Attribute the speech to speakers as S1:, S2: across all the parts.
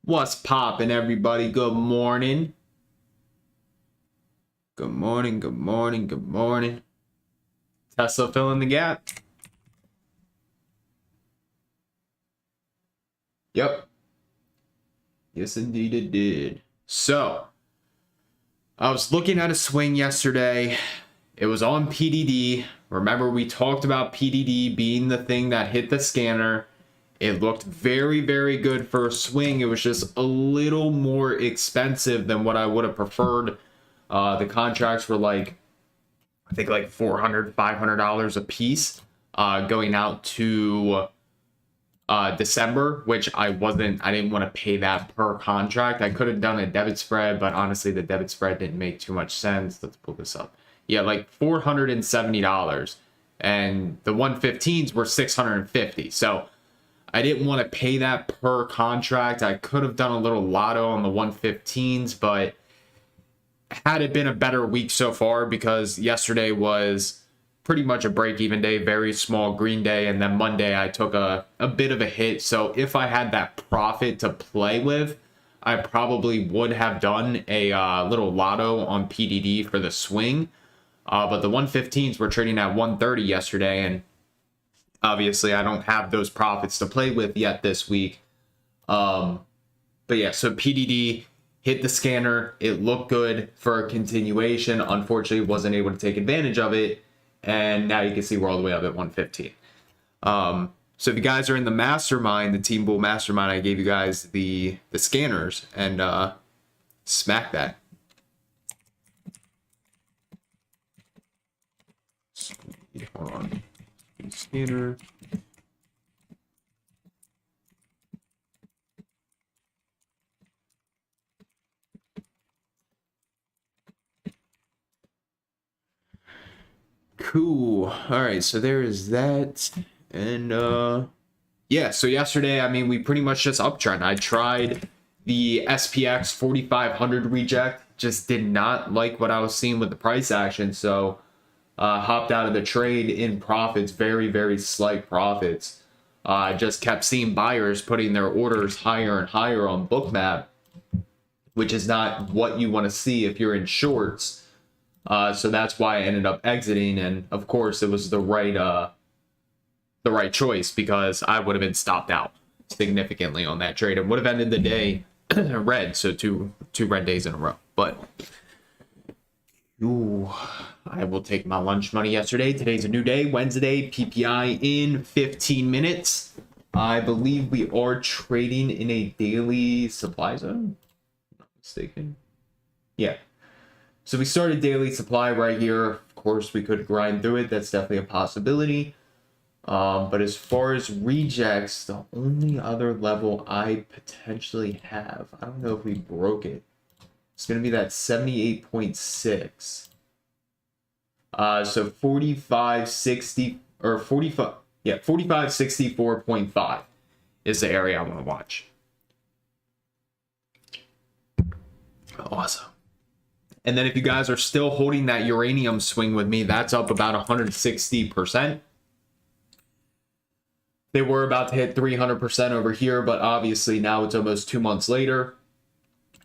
S1: What's poppin', everybody? Good morning. Good morning, good morning, good morning. Tesla filling the gap. Yep. Yes, indeed it did. So, I was looking at a swing yesterday. It was on PDD. Remember, we talked about PDD being the thing that hit the scanner. It looked very, very good for a swing. It was just a little more expensive than what I would have preferred. The contracts were like, I think like $400, $500 a piece, going out to December, which I didn't want to pay that per contract. I could have done a debit spread, but honestly, the debit spread didn't make too much sense. Let's pull this up. Yeah, like $470. And the 115s were $650. So I didn't want to pay that per contract. I could have done a little lotto on the 115s, but had it been a better week so far, because yesterday was pretty much a break-even day, very small green day, and then Monday I took a bit of a hit. So if I had that profit to play with, I probably would have done a little lotto on PDD for the swing. But the 115s were trading at 130 yesterday, and obviously I don't have those profits to play with yet this week. But yeah, so PDD hit the scanner. It looked good for a continuation. Unfortunately, wasn't able to take advantage of it. And now you can see we're all the way up at 115. So if you guys are in the mastermind, the Team Bull mastermind, I gave you guys the scanners, and smack that. Hold on. Scanner. Cool. All right, so there is that. And yeah, so yesterday, I mean, we pretty much just uptrend. I tried the SPX 4500 reject, just did not like what I was seeing with the price action, so hopped out of the trade in profits, very, very slight profits. I just kept seeing buyers putting their orders higher and higher on Bookmap, which is not what you want to see if you're in shorts. So that's why I ended up exiting, and of course it was the right choice, because I would have been stopped out significantly on that trade and would have ended the day red. So two red days in a row. But ooh, I will take my lunch money yesterday. Today's a new day, Wednesday. PPI in 15 minutes. I believe we are trading in a daily supply zone. Not mistaken. Yeah. So we started daily supply right here. Of course, we could grind through it. That's definitely a possibility. But as far as rejects, the only other level I potentially have, I don't know if we broke it. It's going to be that 78.6. So 45.60 or 45, yeah, 45.64.5 is the area I want to watch. Awesome. And then if you guys are still holding that uranium swing with me, that's up about 160%. They were about to hit 300% over here, but obviously now it's almost 2 months later.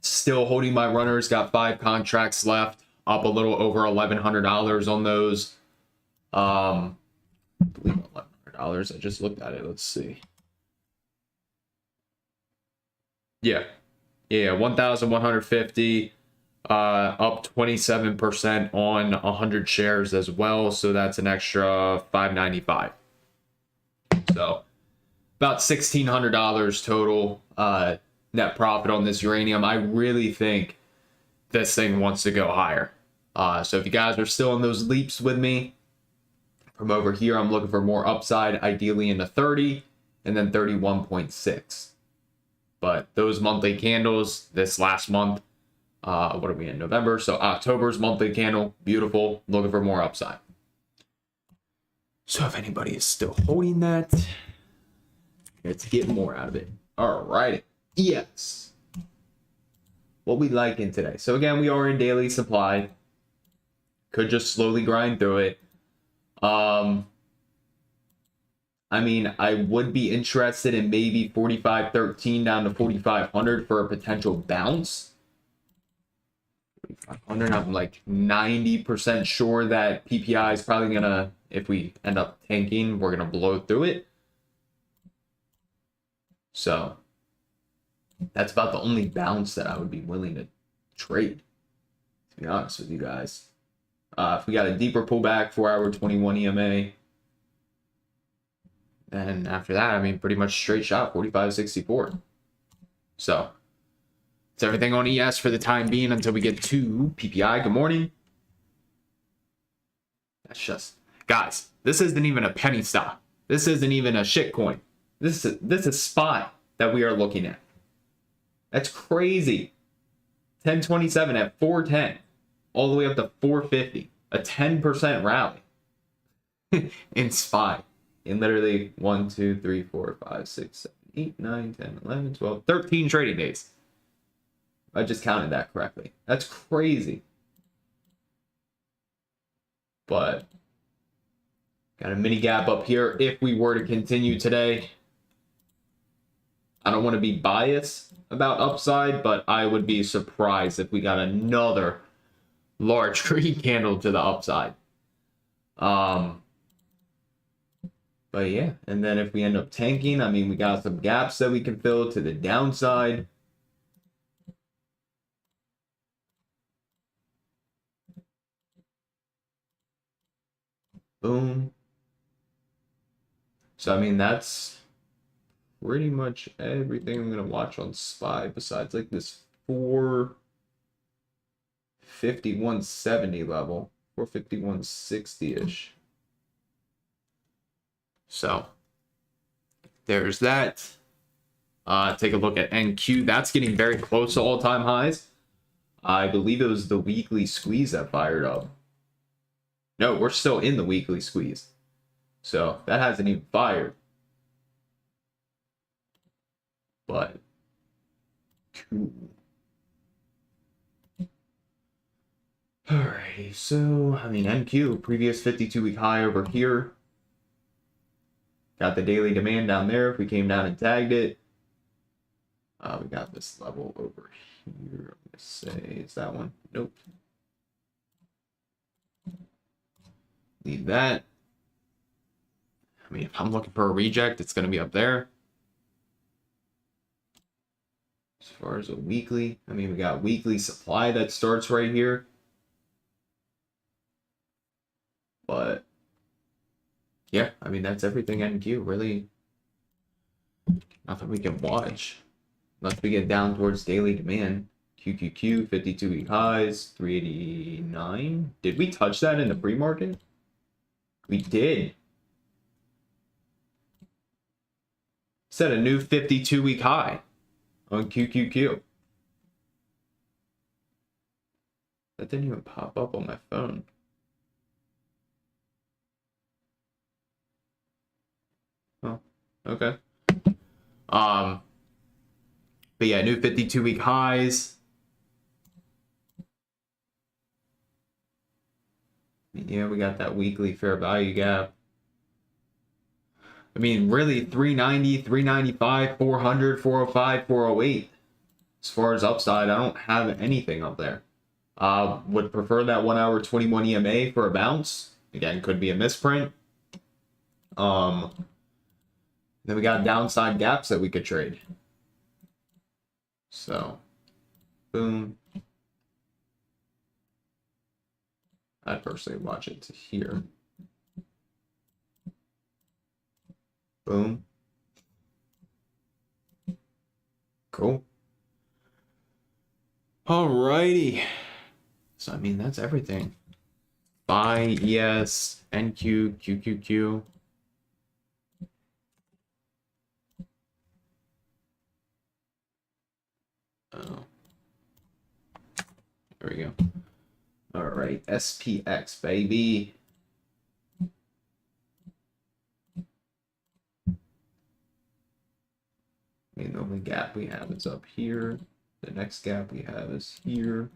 S1: Still holding my runners, got 5 contracts left, up a little over $1,100 on those. I believe $1,100. I just looked at it. Let's see. Yeah, 1,150. Up 27% on 100 shares as well, so that's an extra $595. So about $1,600 total net profit on this uranium. I really think this thing wants to go higher. So if you guys are still in those leaps with me, from over here, I'm looking for more upside, ideally into 30 and then 31.6. But those monthly candles this last month, what are we in November? So October's monthly candle, beautiful. Looking for more upside. So if anybody is still holding that, let's get more out of it. All right. Yes. What we liking today? So again, we are in daily supply. Could just slowly grind through it. I mean, I would be interested in maybe 45.13 down to 4,500 for a potential bounce. 4,500, I'm like 90% sure that PPI is probably gonna, if we end up tanking, we're gonna blow through it. So that's about the only bounce that I would be willing to trade, to be honest with you guys. If we got a deeper pullback, 4-hour 21 EMA, and after that, I mean, pretty much straight shot, 45.64. So it's everything on ES for the time being until we get to PPI. Good morning. That's just, guys, this isn't even a penny stock. This isn't even a shit coin. This is SPY that we are looking at. That's crazy. 1027 at 410, all the way up to 450. A 10% rally in SPY. In literally 1, 2, 3, 4, 5, 6, 7, 8, 9, 10, 11, 12, 13 trading days. I just counted that correctly. That's crazy. But got a mini gap up here if we were to continue today. I don't want to be biased about upside, but I would be surprised if we got another large green candle to the upside. But yeah, and then if we end up tanking, I mean, we got some gaps that we can fill to the downside. Boom. So, I mean, that's pretty much everything I'm going to watch on SPY besides like this 451.70 level, 451.60-ish. So there's that. Take a look at NQ. That's getting very close to all-time highs. I believe it was the weekly squeeze that fired up. No, we're still in the weekly squeeze. So that hasn't even fired. But cool. Alrighty, so I mean NQ, previous 52-week high over here. Got the daily demand down there. If we came down and tagged it, we got this level over here. I'm gonna say, is that one? Nope. Leave that. I mean, if I'm looking for a reject, it's gonna be up there. As far as a weekly, I mean, we got weekly supply that starts right here. But yeah, I mean, that's everything NQ. Really, nothing we can watch. Unless we get down towards daily demand. QQQ, 52-week highs, 389. Did we touch that in the pre-market? We did. Set a new 52-week high on QQQ. That didn't even pop up on my phone. Oh, okay. But yeah, new 52-week highs. Yeah, we got that weekly fair value gap. I mean, really 390, 395, 400, 405, 408. As far as upside, I don't have anything up there. Would prefer that 1-hour 21 EMA for a bounce. Again, could be a misprint. Then we got downside gaps that we could trade. So, boom. I'd personally watch it to here. Boom. Cool. Alrighty. So, I mean, that's everything. Buy, ES, NQ, QQQ. Oh. There we go. All right, SPX, baby. I mean, the only gap we have is up here. The next gap we have is here.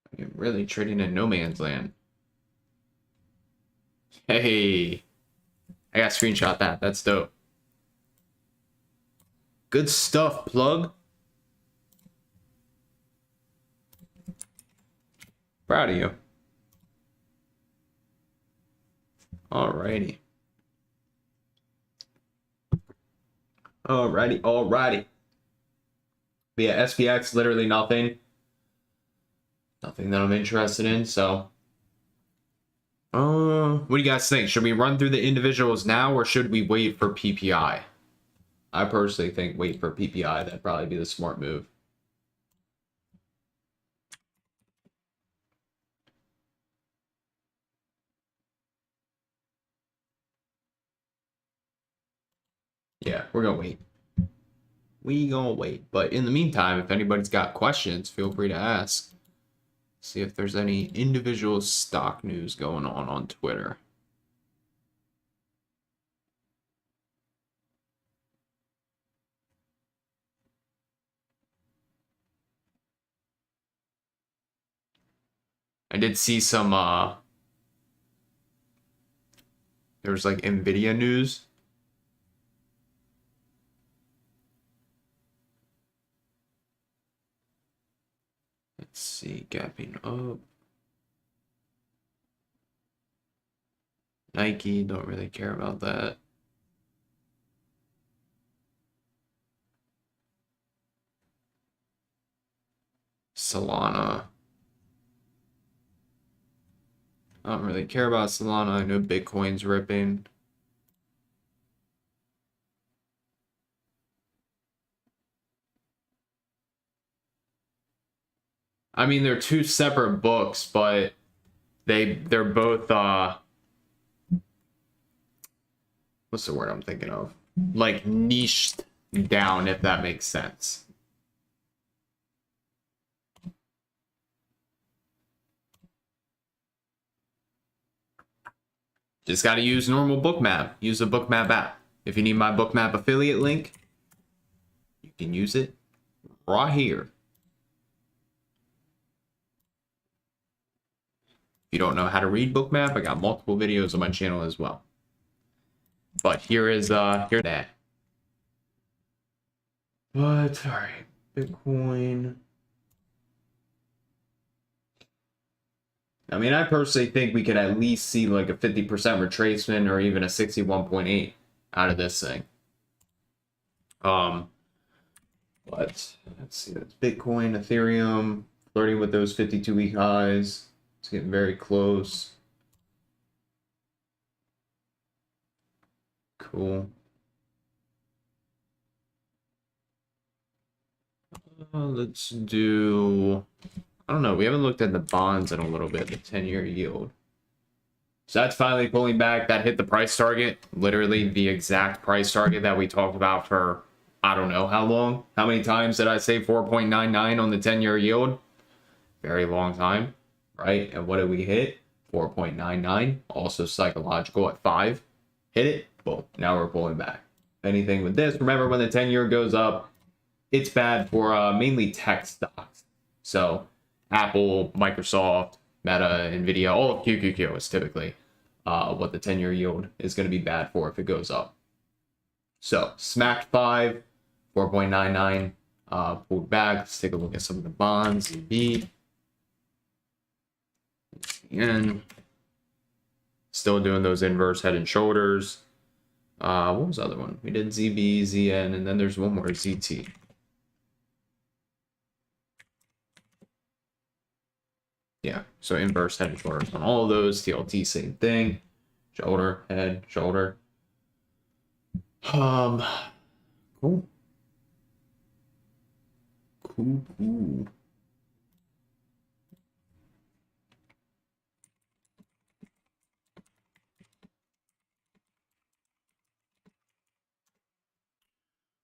S1: I mean, really trading in no man's land. Hey, I got screenshot that. That's dope. Good stuff, plug. Proud of you. Alrighty. Alrighty. But yeah, SPX, literally nothing. Nothing that I'm interested in, so. What do you guys think? Should we run through the individuals now, or should we wait for PPI? I personally think wait for PPI. That'd probably be the smart move. Yeah, we're gonna wait. We gonna wait. But in the meantime, if anybody's got questions, feel free to ask. See if there's any individual stock news going on Twitter. I did see some there was like NVDA news. Let's see, gapping up. Nike, don't really care about that. Solana. I don't really care about Solana. I know Bitcoin's ripping. I mean, they're two separate books, but they're both what's the word I'm thinking of? Like niched down, if that makes sense. Just got to use normal Bookmap. Use a Bookmap app. If you need my Bookmap affiliate link, you can use it right here. If you don't know how to read Bookmap, I got multiple videos on my channel as well. But here's that. But all right, Bitcoin. I mean, I personally think we could at least see like a 50% retracement or even a 61.8 out of this thing. But let's see, that's Bitcoin, Ethereum, flirting with those 52-week highs. It's getting very close. Cool. Let's do, I don't know, we haven't looked at the bonds in a little bit, the 10-year yield. So that's finally pulling back. That hit the price target, literally the exact price target that we talked about for, I don't know how long. How many times did I say 4.99 on the 10-year yield? Very long time, right? And what did we hit? 4.99, also psychological at 5. Hit it, boom, now we're pulling back. Anything with this, remember when the 10-year goes up, it's bad for mainly tech stocks. So Apple, Microsoft, Meta, NVIDIA, all of QQQ is typically what the 10-year yield is going to be bad for if it goes up. So smacked 5, 4.99, pulled back. Let's take a look at some of the bonds. ZB. And still doing those inverse head and shoulders. What was the other one? We did ZB, ZN, and then there's one more, ZT. Yeah, so inverse head and shoulders on all of those. TLT, same thing. Shoulder, head, shoulder. Cool. Cool.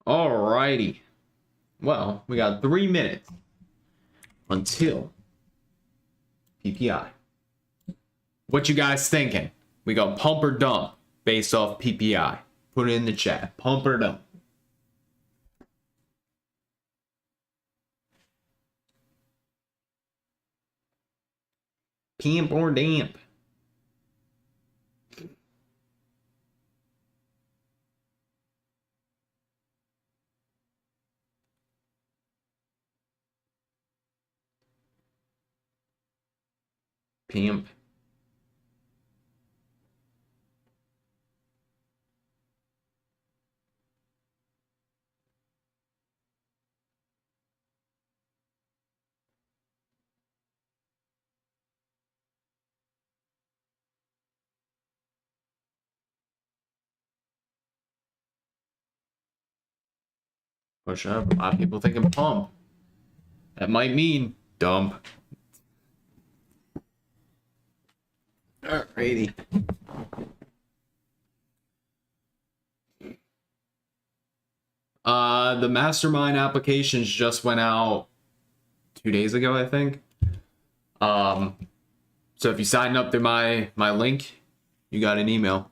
S1: Alrighty. Well, we got 3 minutes until PPI. What you guys thinking? We go pump or dump based off PPI. Put it in the chat. Pump or dump. Pimp or damp. Pimp. Push up. A lot of people thinking pump. That might mean dump. Alrighty. The mastermind applications just went out 2 days ago, I think. So if you sign up through my link, you got an email.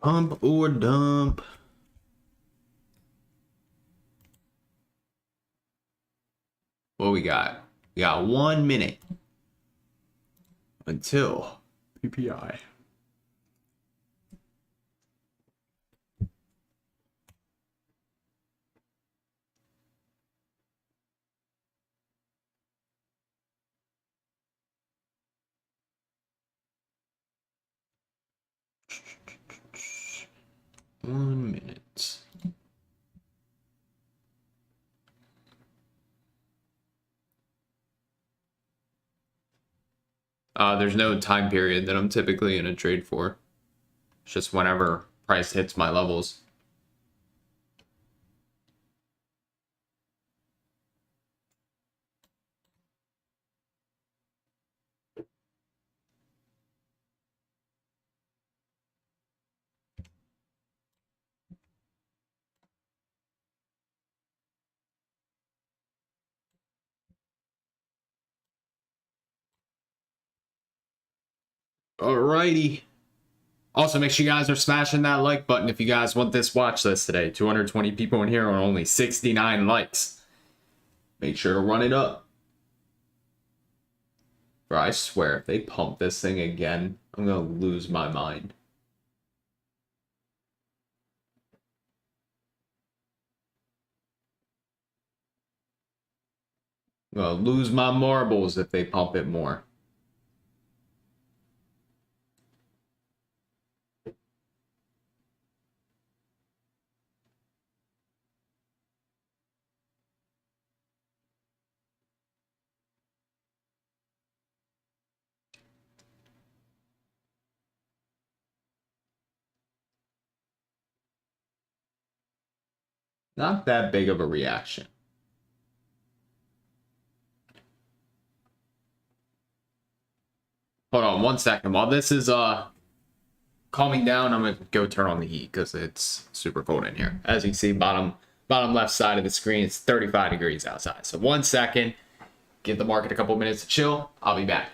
S1: Pump or dump. What we got? We got 1 minute until PPI. One minute. There's no time period that I'm typically in a trade for. It's just whenever price hits my levels. Alrighty. Also, make sure you guys are smashing that like button if you guys want this watch list today. 220 people in here on only 69 likes. Make sure to run it up. Bro, I swear, if they pump this thing again, I'm gonna lose my mind. I'm gonna lose my marbles if they pump it more. Not that big of a reaction. Hold on 1 second. While this is calming down, I'm gonna go turn on the heat because it's super cold in here. As you can see, bottom left side of the screen, it's 35 degrees outside. So 1 second, give the market a couple minutes to chill. I'll be back.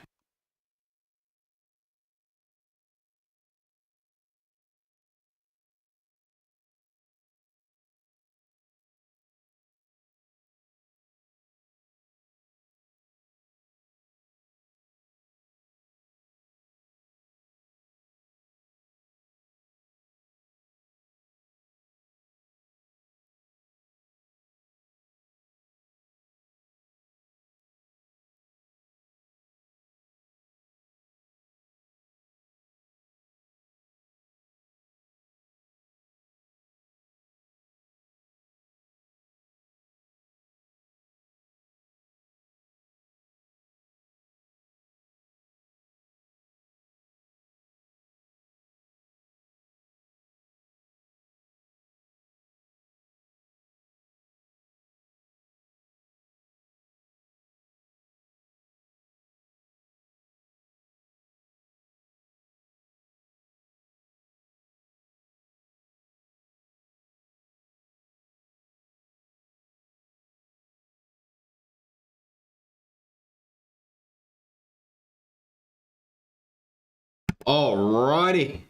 S1: Alrighty.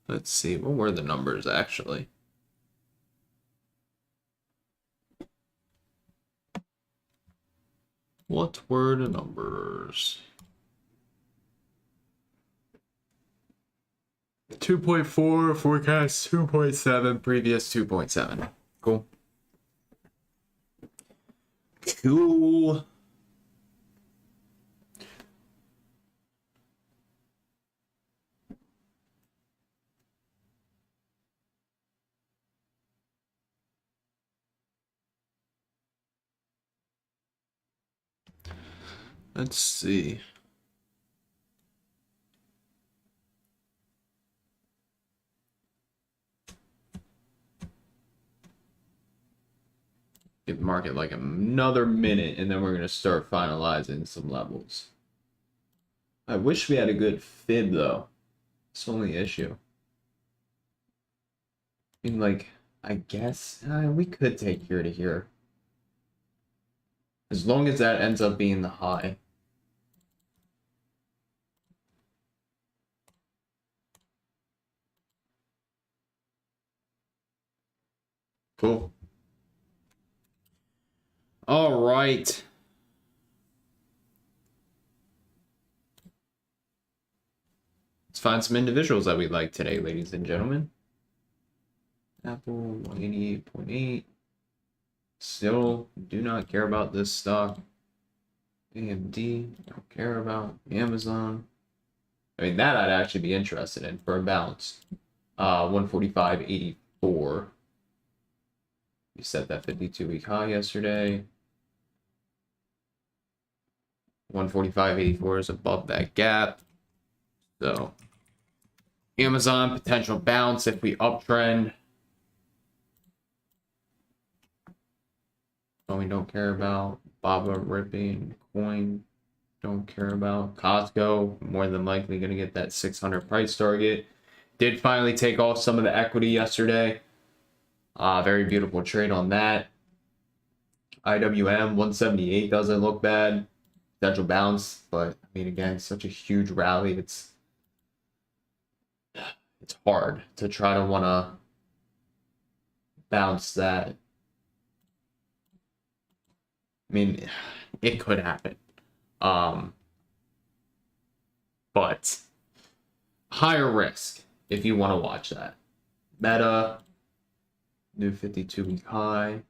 S1: Let's see, what were the numbers actually? What were the numbers? 2.4, forecast 2.7, previous 2.7. Cool. Cool. Let's see. Give the market like another minute, and then we're going to start finalizing some levels. I wish we had a good fib, though. It's the only issue. I mean, like, I guess we could take here to here. As long as that ends up being the high. Cool. All right. Let's find some individuals that we like today, ladies and gentlemen. Apple 188.8. Still do not care about this stock. AMD, don't care about. Amazon. I mean, that I'd actually be interested in for a bounce. 145.84. We set that 52-week high yesterday. 145.84 is above that gap. So, Amazon, potential bounce if we uptrend. We don't care about. Baba ripping. Coin, don't care about. Costco, more than likely going to get that 600 price target. Did finally take off some of the equity yesterday. Very beautiful trade on that. IWM 178 doesn't look bad. Potential bounce, but I mean, again, such a huge rally. It's hard to try to want to bounce that. I mean, it could happen. But higher risk if you want to watch that. Meta, new 52-week high.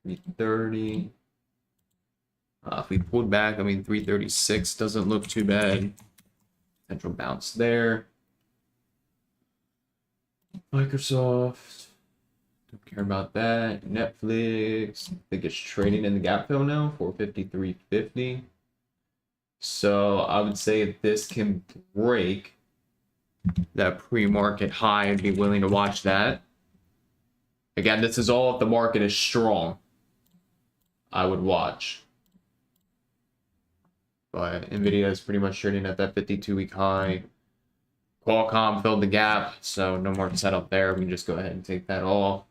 S1: 330. If we pulled back, I mean, 336 doesn't look too bad. Potential bounce there. Microsoft. Don't care about that. Netflix. I think it's trading in the gap fill now. 453.50. So I would say if this can break that pre-market high, I'd be willing to watch that. Again, this is all if the market is strong. I would watch. But NVDA is pretty much trading at that 52-week high. Qualcomm filled the gap, so no more setup there. We can just go ahead and take that off.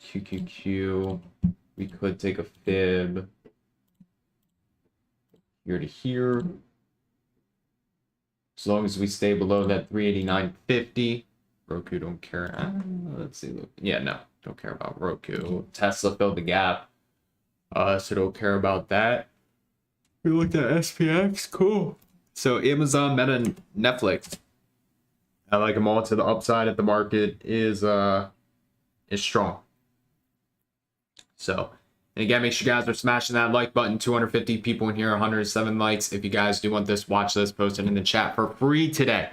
S1: QQQ, we could take a fib here to here. As long as we stay below that 389.50. Roku, don't care. Let's see. Yeah, no, don't care about Roku. Tesla filled the gap. So don't care about that. We looked at SPX. Cool. So Amazon, Meta, and Netflix. I like them all to the upside if the market is strong. So, and again, make sure you guys are smashing that like button. 250 people in here, 107 likes. If you guys do want this watch list, post it in the chat for free today.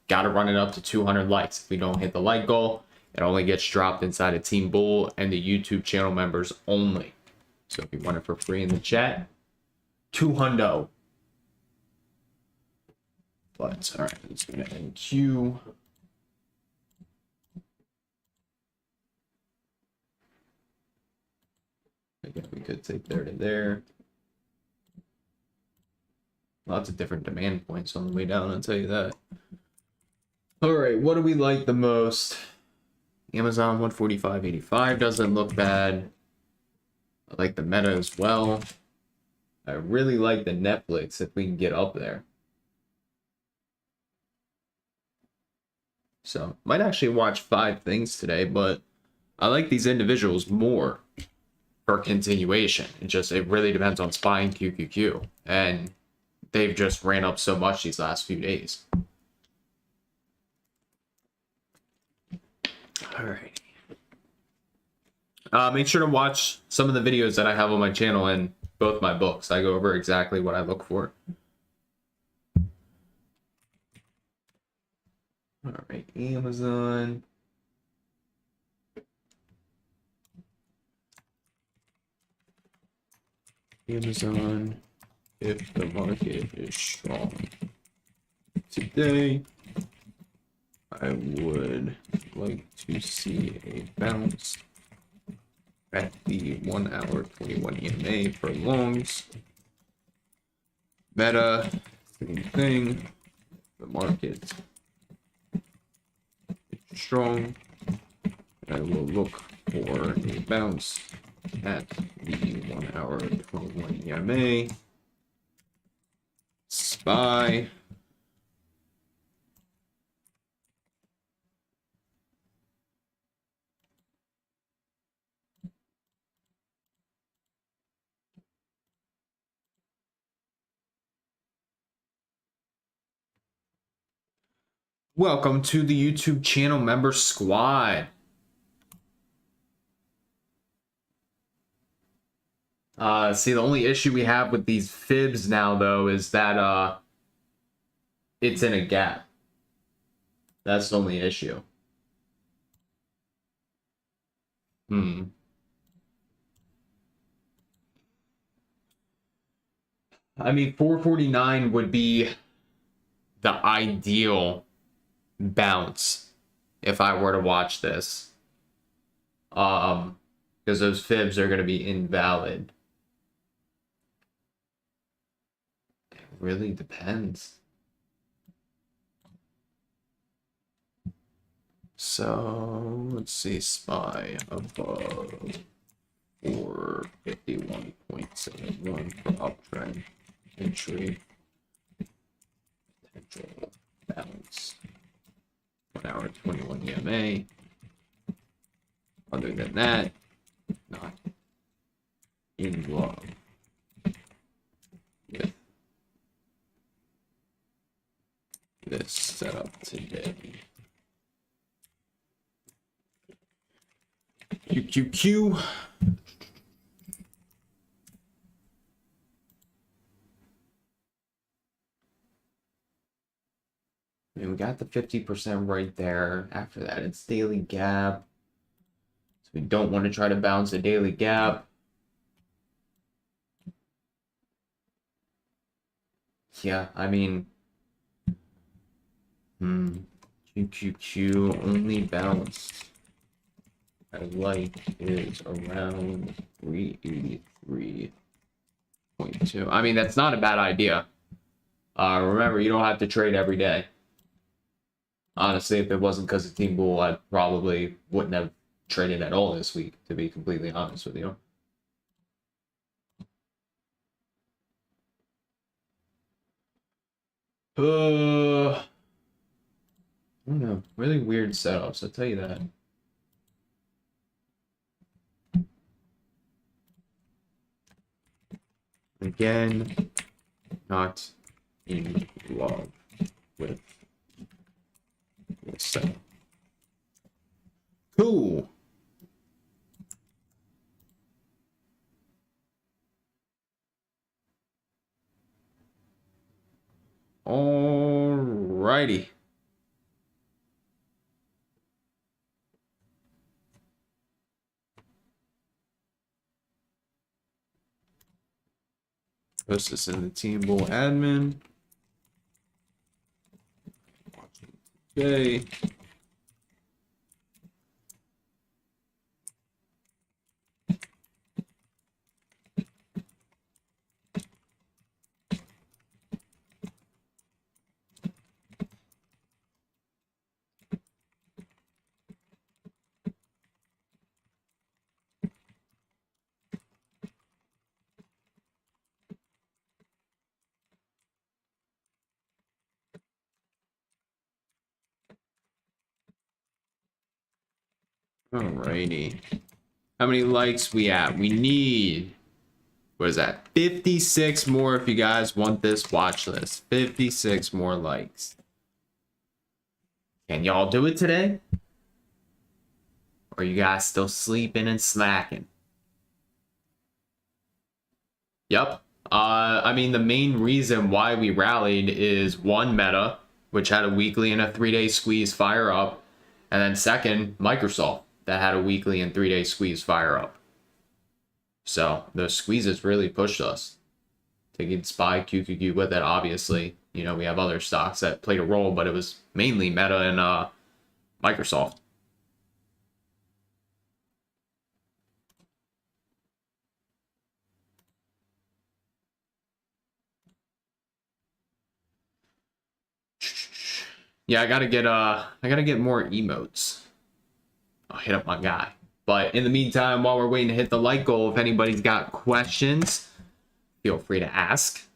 S1: Got to run it up to 200 likes. If we don't hit the like goal, it only gets dropped inside of Team Bull and the YouTube channel members only. So if you want it for free in the chat, 200. But all right, let's go to NQ. Again, we could take there to there. Lots of different demand points on the way down, I'll tell you that. All right, what do we like the most? Amazon 145.85 doesn't look bad. I like the Meta as well. I really like the Netflix if we can get up there. So might actually watch 5 things today, but I like these individuals more for continuation. It really depends on SPY and QQQ, and they've just ran up so much these last few days. All right. Make sure to watch some of the videos that I have on my channel and both my books. I go over exactly what I look for. All right, Amazon. Amazon, if the market is strong today, I would like to see a bounce at the 1 hour 21 EMA for longs. Meta, same thing. The market is strong. I will look for a bounce at the 1 hour 21 EMA. SPY. Welcome to the YouTube channel member squad. See, the only issue we have with these fibs now, though, is that it's in a gap. That's the only issue. I mean, 449 would be the ideal bounce if I were to watch this. Because those fibs are going to be invalid. It really depends. So let's see, SPY above 451.71 for uptrend entry. Potential balance. 1 hour 21 EMA. Other than that, not in love with this setup today. QQQ. I mean, we got the 50% right there. After that, it's daily gap. So we don't want to try to bounce a daily gap. Yeah, I mean, QQQ only bounce I like is around 383.2. I mean, that's not a bad idea. Remember, you don't have to trade every day. Honestly, if it wasn't because of Team Bull, I probably wouldn't have traded at all this week, to be completely honest with you. I don't know. Really weird setups, I'll tell you that. Again, not in love with this setup. Cool. Alrighty. Post this in the Team Bull admin. Okay. Alrighty. How many likes we at? We need, what is that? 56 more if you guys want this watch list. 56 more likes. Can y'all do it today? Or are you guys still sleeping and slacking? Yep. I mean, the main reason why we rallied is one, Meta, which had a weekly and a 3-day squeeze fire up. And then second, Microsoft, that had a weekly and 3-day squeeze fire up. So those squeezes really pushed us. Taking SPY, QQQ with it, obviously. You know, we have other stocks that played a role, but it was mainly Meta and Microsoft. Yeah, I gotta get more emotes. I'll hit up my guy. But in the meantime, while we're waiting to hit the like goal, if anybody's got questions, feel free to ask.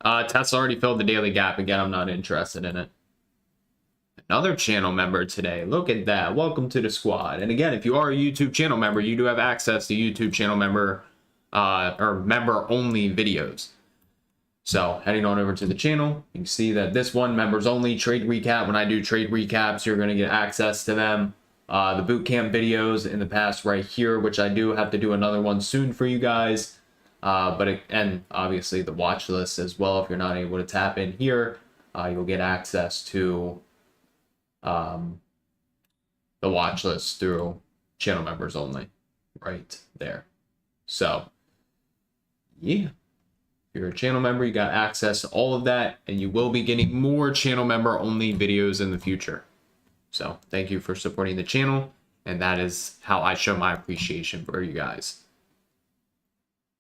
S1: Tesla already filled the daily gap. Again, I'm not interested in it. Another channel member today. Look at that. Welcome to the squad. And again, if you are a YouTube channel member, you do have access to YouTube channel member or member only videos. So heading on over to the channel, you can see that this one, members only trade recap. When I do trade recaps, you're going to get access to them. The bootcamp videos in the past right here, which I do have to do another one soon for you guys. And obviously the watch list as well. If you're not able to tap in here, you'll get access to the watch list through channel members only right there. So yeah. If you're a channel member, you got access to all of that, and you will be getting more channel member only videos in the future. So thank you for supporting the channel, and that is how I show my appreciation for you guys.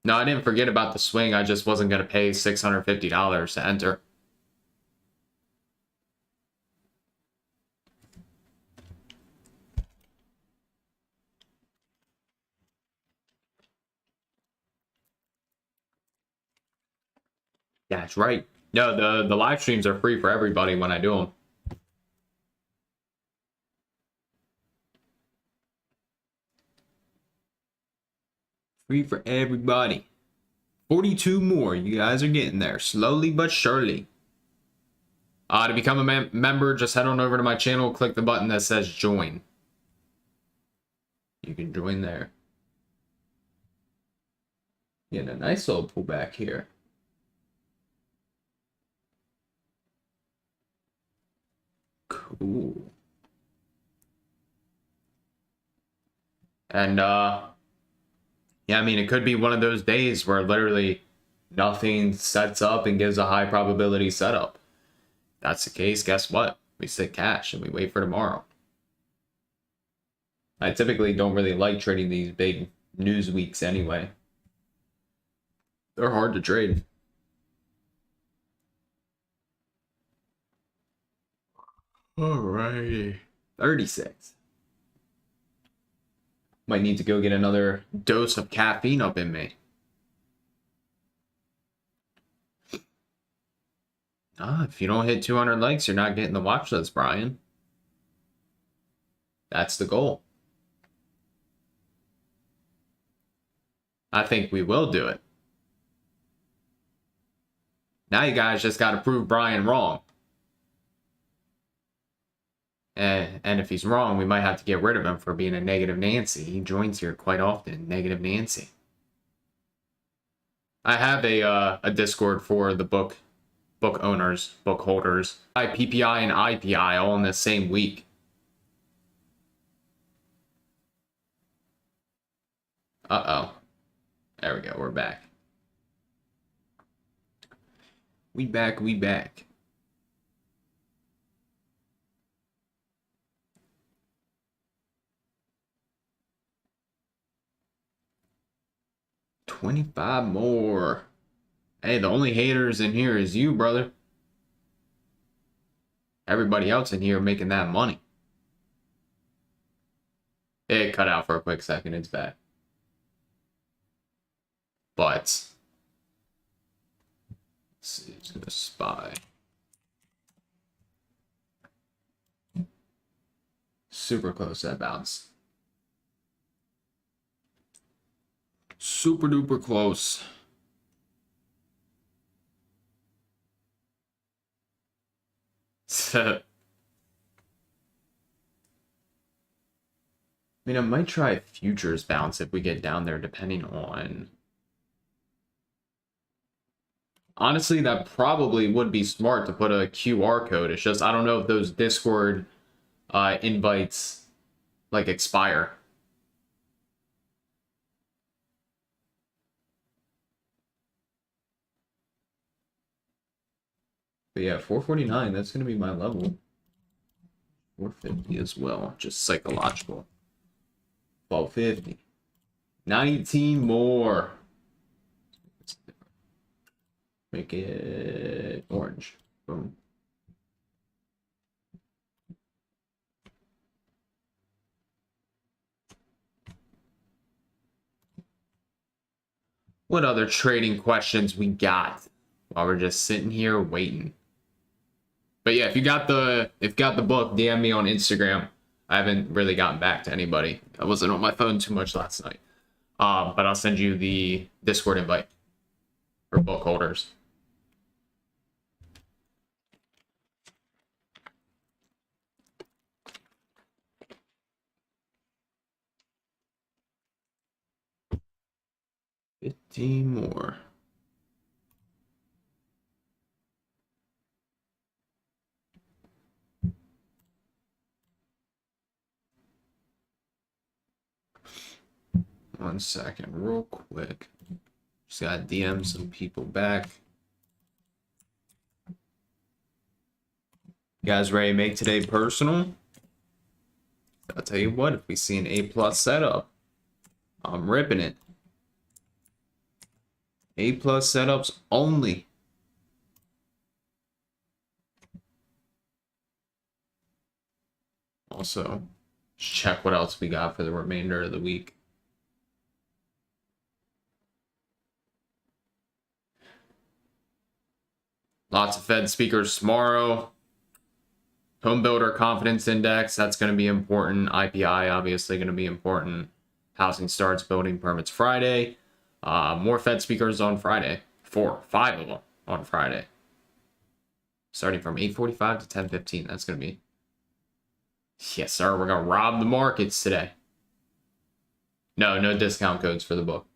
S1: No, I didn't forget about the swing. I just wasn't going to pay $650 to enter. That's right. No, the live streams are free for everybody when I do them. Free for everybody. 42 more. You guys are getting there. Slowly but surely. To become a member, just head on over to my channel. Click the button that says join. You can join there. Getting a nice little pullback here. Cool. And yeah, I mean, it could be one of those days where literally nothing sets up and gives a high probability setup. If that's the case, guess what? We sit cash and we wait for tomorrow. I typically don't really like trading these big news weeks anyway. They're hard to trade. Alrighty. 36. Might need to go get another dose of caffeine up in me. If you don't hit 200 likes, you're not getting the watch list, Brian. That's the goal. I think we will do it. Now you guys just got to prove Brian wrong. And if he's wrong, we might have to get rid of him for being a negative Nancy. He joins here quite often, negative Nancy. I have a Discord for the book owners, book holders. PPI and IPI all in the same week. Uh-oh. There we go, we're back. We back. $25 more. Hey, the only haters in here is you, brother. Everybody else in here making that money. It cut out for a quick second, it's back. But let's see, it's gonna SPY. Super close to that bounce. Super duper close. I mean, I might try a futures bounce if we get down there, depending on... Honestly, that probably would be smart to put a QR code. It's just, I don't know if those Discord invites, like, expire. But yeah, 449, that's going to be my level. 450 as well, just psychological. 1250. 19 more. Make it orange. Boom. What other trading questions we got while we're just sitting here waiting? But yeah, if you got the book, DM me on Instagram. I haven't really gotten back to anybody. I wasn't on my phone too much last night. But I'll send you the Discord invite for book holders. $15 more. One second, real quick. Just gotta DM some people back. You guys ready to make today personal? I'll tell you what, if we see an A+ setup, I'm ripping it. A+ setups only. Also, check what else we got for the remainder of the week. Lots of Fed speakers tomorrow. Home builder confidence index, that's going to be important. IPI, obviously, going to be important. Housing starts, building permits Friday. More Fed speakers on Friday. 5 of them on Friday. Starting from 8:45 to 10:15. That's going to be... Yes, sir. We're going to rob the markets today. No discount codes for the book.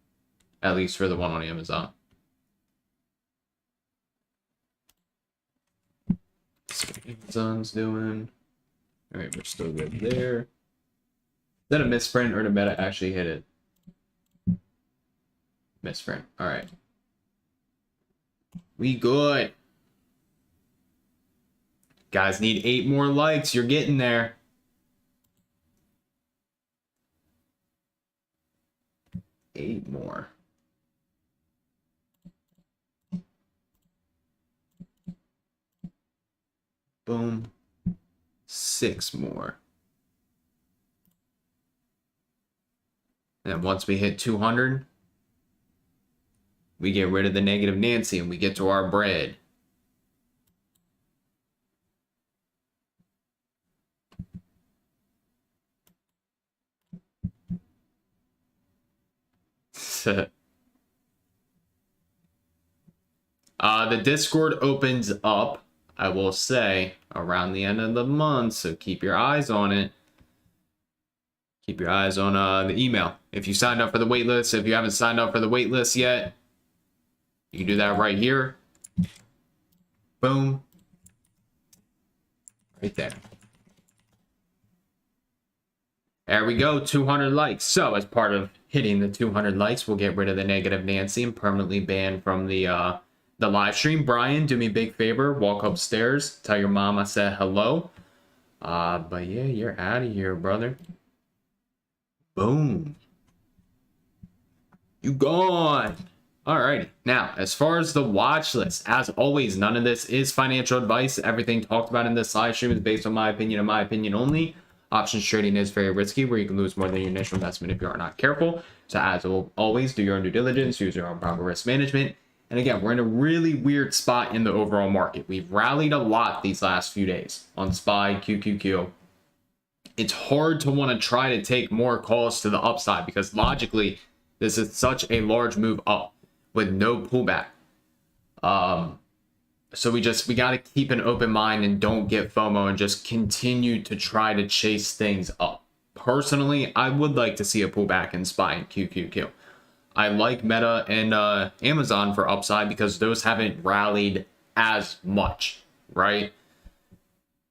S1: At least for the one on Amazon. Amazon's doing. All right, we're still good there. Is that a misprint or did Meta actually hit it? Misprint. All right. We good. Guys, need 8 more likes. You're getting there. 8 more. Boom. 6 more. And once we hit 200, we get rid of the negative Nancy and we get to our bread. The Discord opens up, I will say, around the end of the month, so keep your eyes on it. Keep your eyes on the email. If you signed up for the waitlist, if you haven't signed up for the waitlist yet, you can do that right here. Boom. Right there. There we go, 200 likes. So as part of hitting the 200 likes, we'll get rid of the negative Nancy and permanently ban from the live stream. Brian, do me a big favor, walk upstairs, tell your mom I said hello. But yeah, you're out of here, brother. Boom. You gone. Alrighty. Now, as far as the watch list, as always, none of this is financial advice. Everything talked about in this live stream is based on my opinion and my opinion only. Options trading is very risky, where you can lose more than your initial investment if you are not careful. So as always, do your own due diligence, use your own proper risk management. And again, we're in a really weird spot in the overall market. We've rallied a lot these last few days on SPY, QQQ, it's hard to want to try to take more calls to the upside because logically, this is such a large move up with no pullback. So we got to keep an open mind and don't get FOMO and just continue to try to chase things up. Personally, I would like to see a pullback in SPY and QQQ. I like Meta and Amazon for upside because those haven't rallied as much, right?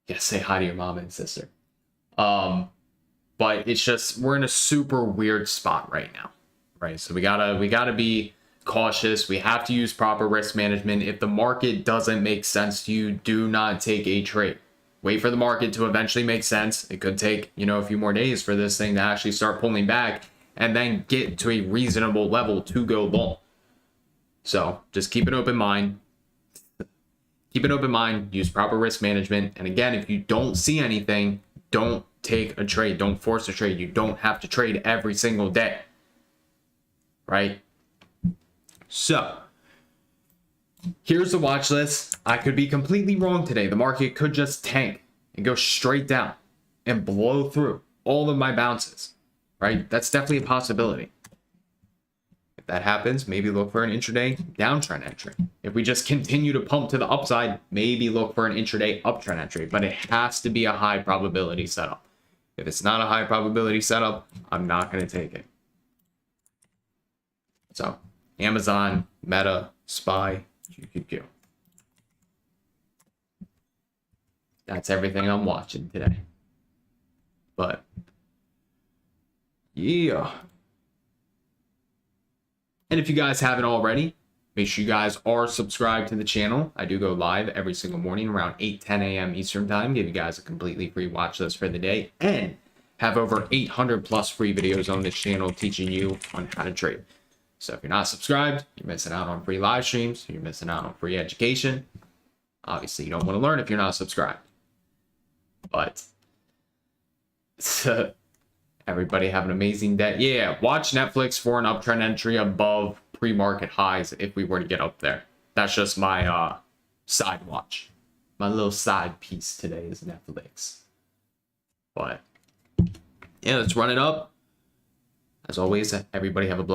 S1: Yeah, say hi to your mom and sister. But it's just, we're in a super weird spot right now, right? So we gotta be cautious. We have to use proper risk management. If the market doesn't make sense to you, do not take a trade. Wait for the market to eventually make sense. It could take, a few more days for this thing to actually start pulling back and then get to a reasonable level to go long. So just keep an open mind. Keep an open mind, use proper risk management. And again, if you don't see anything, don't take a trade. Don't force a trade. You don't have to trade every single day, right? So here's the watch list. I could be completely wrong today. The market could just tank and go straight down and blow through all of my bounces, right? That's definitely a possibility. If that happens, maybe look for an intraday downtrend entry. If we just continue to pump to the upside, maybe look for an intraday uptrend entry, but it has to be a high probability setup. If it's not a high probability setup, I'm not going to take it. So Amazon, Meta, SPY, QQQ. That's everything I'm watching today. But yeah. And if you guys haven't already, make sure you guys are subscribed to the channel. I do go live every single morning around 8-10 a.m. Eastern time. Give you guys a completely free watch list for the day and have over 800 plus free videos on this channel teaching you on how to trade. So if you're not subscribed, you're missing out on free live streams. You're missing out on free education. Obviously, you don't want to learn if you're not subscribed. But everybody have an amazing day. Yeah, watch Netflix for an uptrend entry above pre-market highs if we were to get up there. That's just my side watch. My little side piece today is Netflix. But yeah, let's run it up. As always, everybody have a blessed